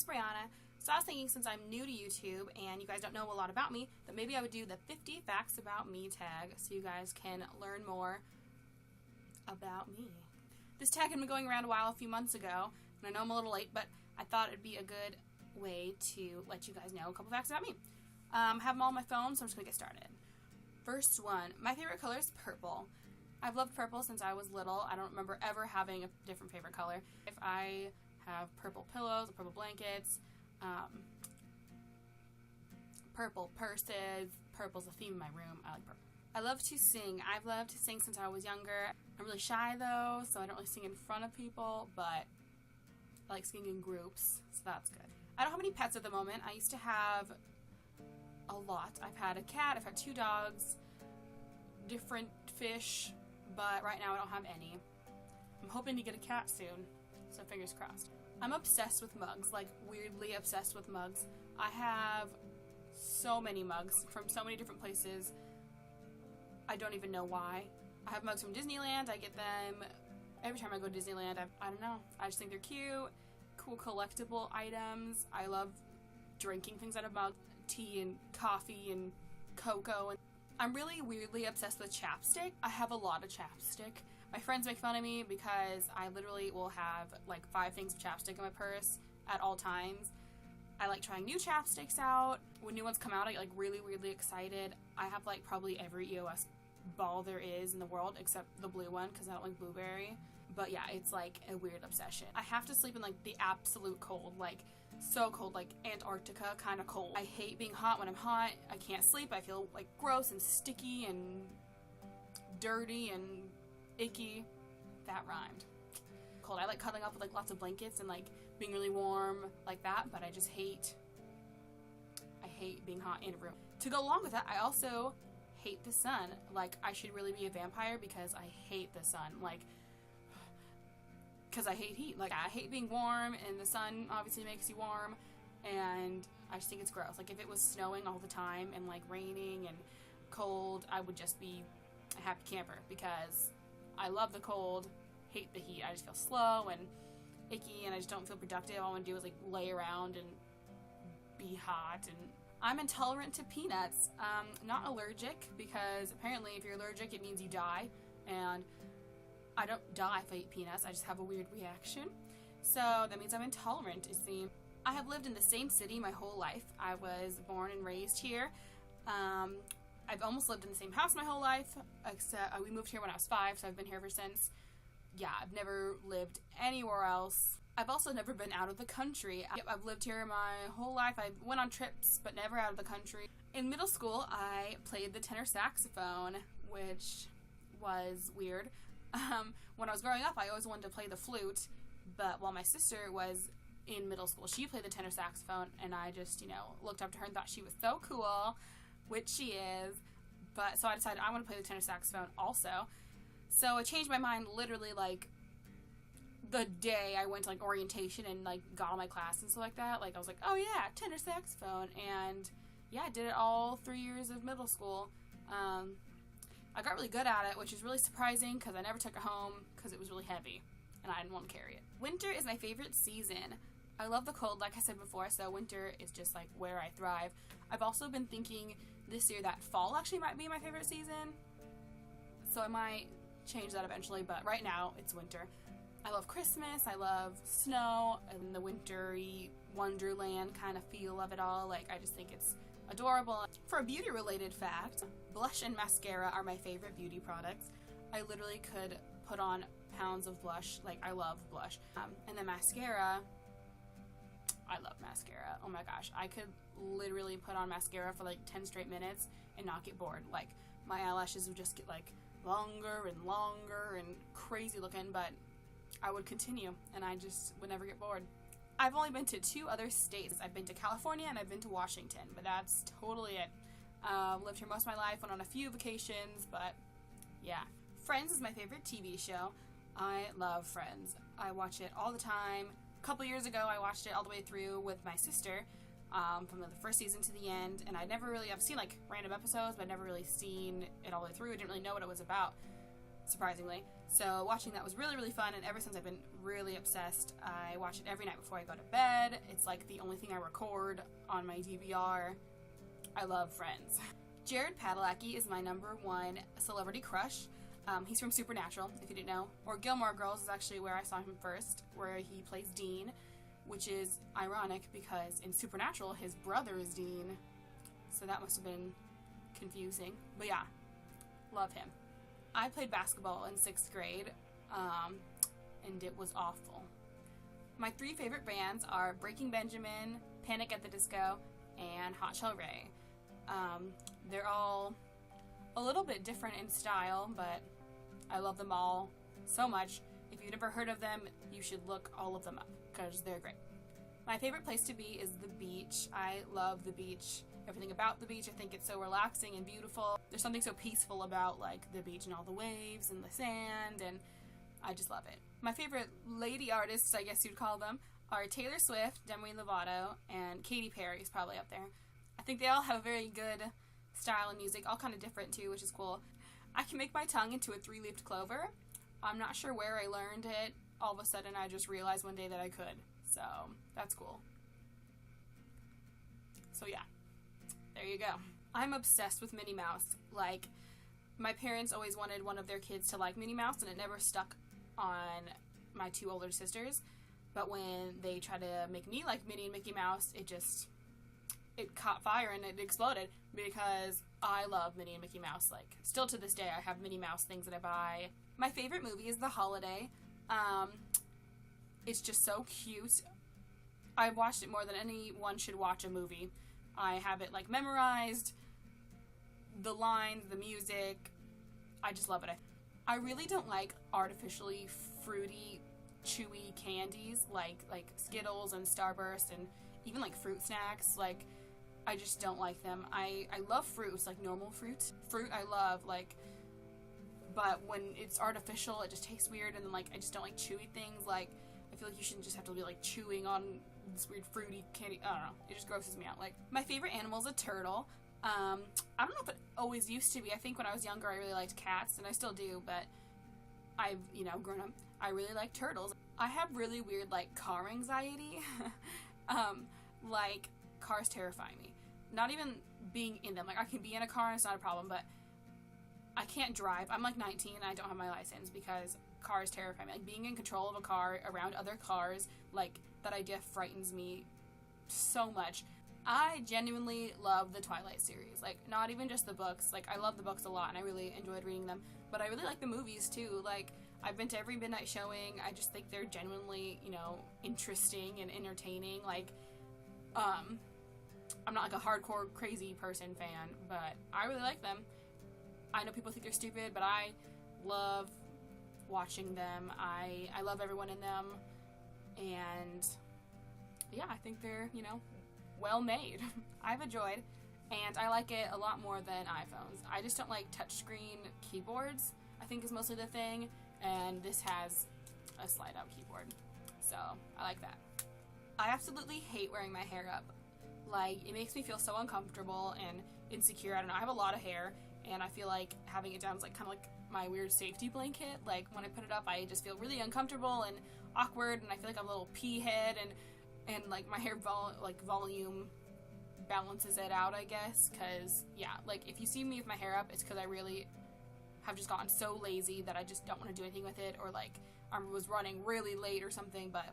it's Brianna. So I was thinking, since I'm new to YouTube and you guys don't know a lot about me, that maybe I would do the 50 facts about me tag so you guys can learn more about me. This tag had been going around a few months ago, and I know I'm a little late, but I thought it'd be a good way to let you guys know a couple facts about me. I have them all on my phone, so I'm just going to get started. First one, my favorite color is purple. I've loved purple since I was little. I don't remember ever having a different favorite color. If I have purple pillows, purple blankets, purple purses, purple's a theme in my room. I like purple. I love to sing. I've loved to sing since I was younger. I'm really shy though, so I don't really sing in front of people, but I like singing in groups, so that's good. I don't have any pets at the moment. I used to have a lot. I've had a cat, I've had 2 dogs, different fish, but right now I don't have any. I'm hoping to get a cat soon, so fingers crossed. I'm obsessed with mugs, like weirdly obsessed with mugs. I have so many mugs from so many different places. I don't even know why. I have mugs from Disneyland. I get them every time I go to Disneyland. I don't know. I just think they're cute, cool collectible items. I love drinking things out of mugs, tea and coffee and cocoa. And I'm really weirdly obsessed with chapstick. I have a lot of chapstick. My friends make fun of me because I literally will have like 5 things of chapstick in my purse at all times. I like trying new chapsticks out. When new ones come out, I get like really weirdly excited. I have like probably every EOS ball there is in the world except the blue one because I don't like blueberry. But yeah, it's like a weird obsession. I have to sleep in like the absolute cold, like so cold, like Antarctica kind of cold. I hate being hot. When I'm hot, I can't sleep. I feel like gross and sticky and dirty and icky. That rhymed. Cold. I like cuddling up with like lots of blankets and like being really warm like that, but I just hate being hot in a room. To go along with that, I also hate the sun. Like, I should really be a vampire because I hate the sun. Like, because I hate heat. Like, I hate being warm, and the sun obviously makes you warm, and I just think it's gross. Like, if it was snowing all the time and like raining and cold, I would just be a happy camper because I love the cold, hate the heat. I just feel slow and icky, and I just don't feel productive. All I want to do is like lay around and be hot. And I'm intolerant to peanuts. Not allergic, because apparently if you're allergic it means you die, and I don't die if I eat peanuts. I just have a weird reaction. So that means I'm intolerant, it seems. I have lived in the same city my whole life. I was born and raised here. I've almost lived in the same house my whole life, except we moved here when I was 5, so I've been here ever since. Yeah, I've never lived anywhere else. I've also never been out of the country. I've lived here my whole life. I went on trips, but never out of the country. In middle school, I played the tenor saxophone, which was weird. When I was growing up, I always wanted to play the flute, but while my sister was in middle school, she played the tenor saxophone, and I just, looked up to her and thought she was so cool, which she is. But so I decided I want to play the tenor saxophone also. So I changed my mind literally like the day I went to like orientation and like got all my classes and stuff like that. Like I was like, oh yeah, tenor saxophone. And yeah, I did it all 3 years of middle school. I got really good at it, which is really surprising because I never took it home because it was really heavy and I didn't want to carry it. Winter is my favorite season. I love the cold, like I said before, so winter is just like where I thrive. I've also been thinking this year that fall actually might be my favorite season, so I might change that eventually, but right now it's winter. I love Christmas, I love snow, and the wintry wonderland kind of feel of it all. Like, I just think it's adorable. For a beauty related fact, blush and mascara are my favorite beauty products. I literally could put on pounds of blush. Like, I love blush. And then mascara, I love mascara. Oh my gosh, I could literally put on mascara for like 10 straight minutes and not get bored. Like, my eyelashes would just get like longer and crazy looking, but I would continue and I just would never get bored. I've only been to 2 other states. I've been to California and I've been to Washington, but that's totally it. Lived here most of my life, went on a few vacations, but yeah. Friends is my favorite TV show. I love Friends. I watch it all the time. A couple years ago, I watched it all the way through with my sister, from the first season to the end, and I've seen like random episodes, but I've never really seen it all the way through. I didn't really know what it was about. surprisingly. So watching that was really, really fun, and ever since I've been really obsessed. I watch it every night before I go to bed. It's like the only thing I record on my DVR. I love Friends. Jared Padalecki is my #1 celebrity crush. He's from Supernatural, if you didn't know. Or Gilmore Girls is actually where I saw him first, where he plays Dean, which is ironic because in Supernatural his brother is Dean. So that must have been confusing. But yeah, love him. I played basketball in 6th grade, and it was awful. My 3 favorite bands are Breaking Benjamin, Panic at the Disco, and Hot Shell Ray. They're all a little bit different in style, but I love them all so much. If you've never heard of them, you should look all of them up, because they're great. My favorite place to be is the beach. I love the beach. Everything about the beach, I think it's so relaxing and beautiful. There's something so peaceful about like the beach and all the waves and the sand, and I just love it. My favorite lady artists, I guess you'd call them, are Taylor Swift, Demi Lovato, and Katy Perry is probably up there. I think they all have a very good style of music, all kind of different too, which is cool. I can make my tongue into a 3-leafed clover. I'm not sure where I learned it. All of a sudden I just realized one day that I could. So that's cool. So yeah, there you go. I'm obsessed with Minnie Mouse. Like, my parents always wanted one of their kids to like Minnie Mouse, and it never stuck on my 2 older sisters. But when they tried to make me like Minnie and Mickey Mouse, it caught fire and it exploded, because I love Minnie and Mickey Mouse. Like, still to this day, I have Minnie Mouse things that I buy. My favorite movie is The Holiday. It's just so cute. I've watched it more than anyone should watch a movie. I have it, like, memorized. The lines, the music. I just love it. I really don't like artificially fruity, chewy candies like Skittles and Starburst and even, like, fruit snacks. Like, I just don't like them. I love fruits, like normal fruit. Fruit I love, like, but when it's artificial, it just tastes weird, and then, like, I just don't like chewy things. Like, I feel like you shouldn't just have to be, like, chewing on this weird fruity candy. I don't know. It just grosses me out. Like, my favorite animal is a turtle. I don't know if it always used to be. I think when I was younger, I really liked cats, and I still do, but I've, grown up. I really like turtles. I have really weird, like, car anxiety. Like, cars terrify me. Not even being in them. Like, I can be in a car and it's not a problem, but I can't drive. I'm like 19 and I don't have my license because cars terrify me. Like, being in control of a car around other cars, like, that idea frightens me so much. I genuinely love the Twilight series. Like, not even just the books. Like, I love the books a lot and I really enjoyed reading them, but I really like the movies too. Like, I've been to every midnight showing. I just think they're genuinely, interesting and entertaining. Like, I'm not like a hardcore crazy person fan, but I really like them. I know people think they're stupid, but I love watching them. I love everyone in them, and yeah, I think they're, well made. I've enjoyed, and I like it a lot more than iPhones. I just don't like touchscreen keyboards, I think is mostly the thing, and this has a slide out keyboard, so I like that. I absolutely hate wearing my hair up. Like, it makes me feel so uncomfortable and insecure. I don't know, I have a lot of hair, and I feel like having it down is like kind of like my weird safety blanket. Like, when I put it up, I just feel really uncomfortable and awkward, and I feel like I'm a little pea head, and like my hair volume balances it out, I guess. Because yeah, like, if you see me with my hair up, it's because I really have just gotten so lazy that I just don't want to do anything with it, or like I was running really late or something. But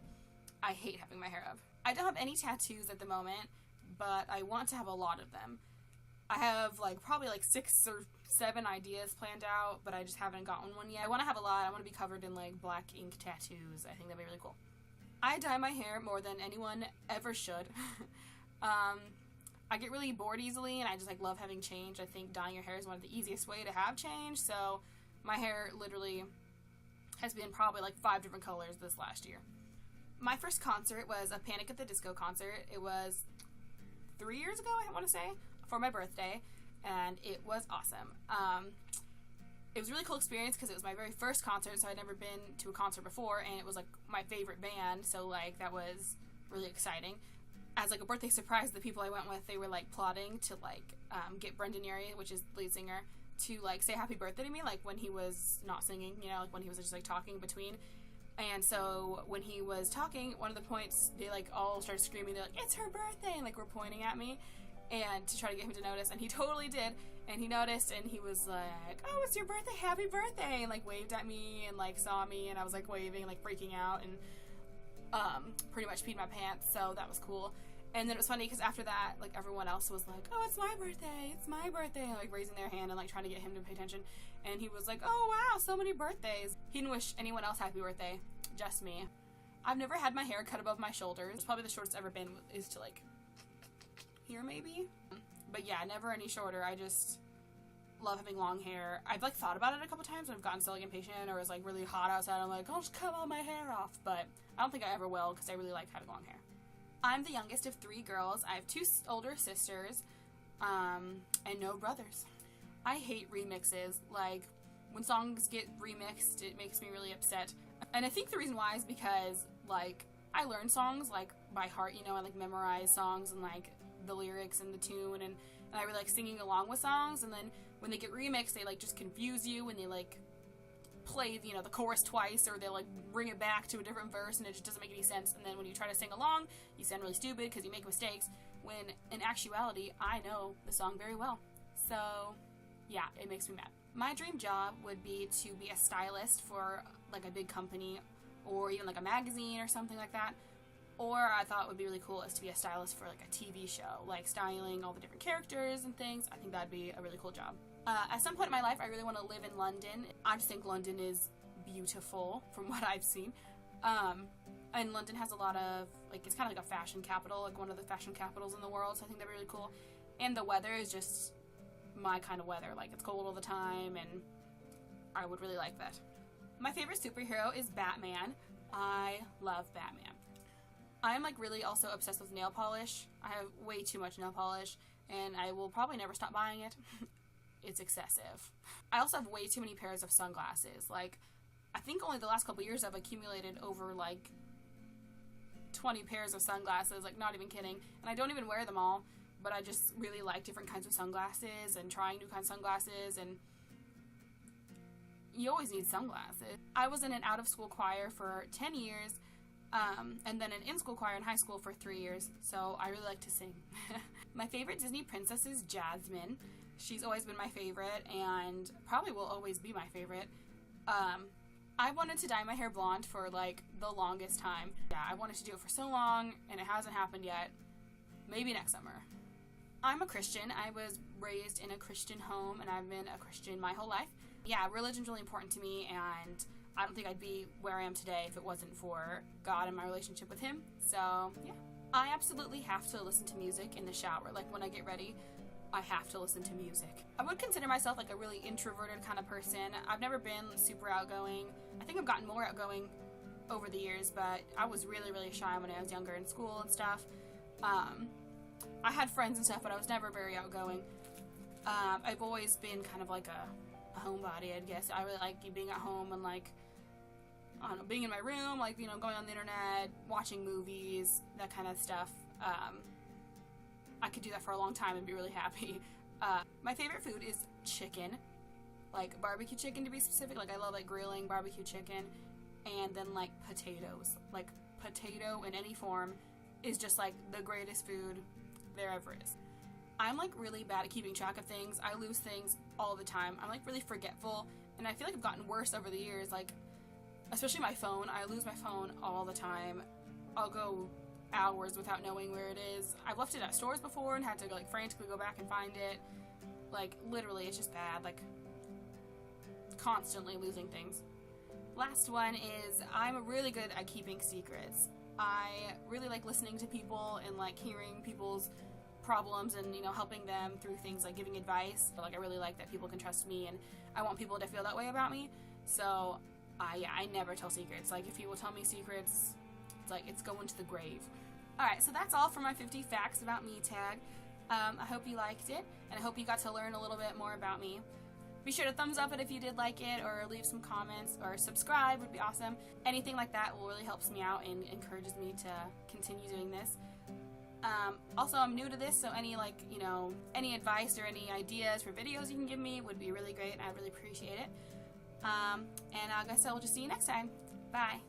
I hate having my hair up. I don't have any tattoos at the moment, but I want to have a lot of them. I have probably 6 or 7 ideas planned out, but I just haven't gotten one yet. I want to have a lot. I want to be covered in black ink tattoos. I think that'd be really cool. I dye my hair more than anyone ever should. I get really bored easily, and I just love having change. I think dyeing your hair is one of the easiest way to have change, so my hair literally has been probably 5 different colors this last year. My first concert was a Panic at the Disco concert. It was 3 years ago, I want to say, for my birthday, and it was awesome. It was a really cool experience because it was my very first concert, so I'd never been to a concert before, and it was my favorite band, so that was really exciting. As a birthday surprise, the people I went with, they were plotting to get Brendan Urie, which is the lead singer, to like say happy birthday to me, like when he was not singing, you know, like when he was just like talking between. And so when he was talking, one of the points, they like all started screaming, they're like, it's her birthday, and like were pointing at me, and to try to get him to notice, and he totally did, and he noticed, and he was like, oh, it's your birthday, happy birthday, and like waved at me, and like saw me, and I was like waving, like freaking out, and pretty much peed my pants, so that was cool. And then it was funny, because after that, like everyone else was like, oh, it's my birthday, and, like raising their hand and like trying to get him to pay attention, and he was like, oh wow, so many birthdays. He didn't wish anyone else happy birthday, just me. I've never had my hair cut above my shoulders. It's probably the shortest it's ever been is to like here maybe, but yeah, never any shorter. I just love having long hair. I've like thought about it a couple times when I've gotten so like impatient or it's like really hot outside. I'm like, I'll just cut all my hair off, but I don't think I ever will because I really like having long hair. I'm the youngest of 3 girls. I have 2 older sisters, and no brothers. I hate remixes. Like, when songs get remixed, it makes me really upset. And I think the reason why is because, like, I learn songs, like, by heart, you know, I, like, memorize songs and, like, the lyrics and the tune, and I really like singing along with songs, and then when they get remixed, they, like, just confuse you, and they, like, play, you know, the chorus twice, or they'll like bring it back to a different verse, and it just doesn't make any sense. And then when you try to sing along, you sound really stupid because you make mistakes, when in actuality I know the song very well. So yeah, it makes me mad. My dream job would be to be a stylist for like a big company, or even like a magazine or something like that. Or I thought would be really cool is to be a stylist for like a TV show, like styling all the different characters and things. I think that'd be a really cool job. At some point in my life, I really want to live in London. I just think London is beautiful from what I've seen. And London has a lot of, like, it's kind of like a fashion capital, like one of the fashion capitals in the world, so I think that'd be really cool. And the weather is just my kind of weather. Like, it's cold all the time, and I would really like that. My favorite superhero is Batman. I love Batman. I'm, like, really also obsessed with nail polish. I have way too much nail polish, and I will probably never stop buying it. It's excessive. I also have way too many pairs of sunglasses. Like, I think only the last couple years I've accumulated over, like, 20 pairs of sunglasses, like, not even kidding. And I don't even wear them all, but I just really like different kinds of sunglasses and trying new kinds of sunglasses, and you always need sunglasses. I was in an out-of-school choir for 10 years, and then an in-school choir in high school for 3 years, so I really like to sing. My favorite Disney princess is Jasmine. She's always been my favorite, and probably will always be my favorite. I wanted to dye my hair blonde for, like, the longest time. Yeah, I wanted to do it for so long, and it hasn't happened yet. Maybe next summer. I'm a Christian. I was raised in a Christian home, and I've been a Christian my whole life. Yeah, religion's really important to me, and I don't think I'd be where I am today if it wasn't for God and my relationship with Him. So, yeah. I absolutely have to listen to music in the shower. Like, when I get ready, I have to listen to music. I would consider myself like a really introverted kind of person. I've never been super outgoing. I think I've gotten more outgoing over the years, but I was really, really shy when I was younger in school and stuff. I had friends and stuff, but I was never very outgoing. I've always been kind of like a homebody, I guess. I really like being at home and like, I don't know, being in my room, like, you know, going on the internet, watching movies, that kind of stuff. I could do that for a long time and be really happy. My favorite food is chicken, like barbecue chicken to be specific. Like, I love like grilling barbecue chicken, and then like potatoes. Like, potato in any form is just like the greatest food there ever is. I'm like really bad at keeping track of things. I lose things all the time. I'm like really forgetful, and I feel like I've gotten worse over the years. Like, especially my phone. I lose my phone all the time. I'll go hours without knowing where it is. I've left it at stores before and had to like frantically go back and find it. Like, literally, it's just bad. Like, constantly losing things. Last one is, I'm really good at keeping secrets. I really like listening to people and like hearing people's problems and, you know, helping them through things, like giving advice. Like, I really like that people can trust me, and I want people to feel that way about me. So I never tell secrets. Like, if people tell me secrets, it's like it's going to the grave. Alright, so that's all for my 50 facts about me tag. I hope you liked it, and I hope you got to learn a little bit more about me. Be sure to thumbs up it if you did like it, or leave some comments, or subscribe would be awesome. Anything like that will really helps me out and encourages me to continue doing this. Also, I'm new to this, so any, like, you know, any advice or any ideas for videos you can give me would be really great. I'd really appreciate it. And I guess I will just see you next time. Bye.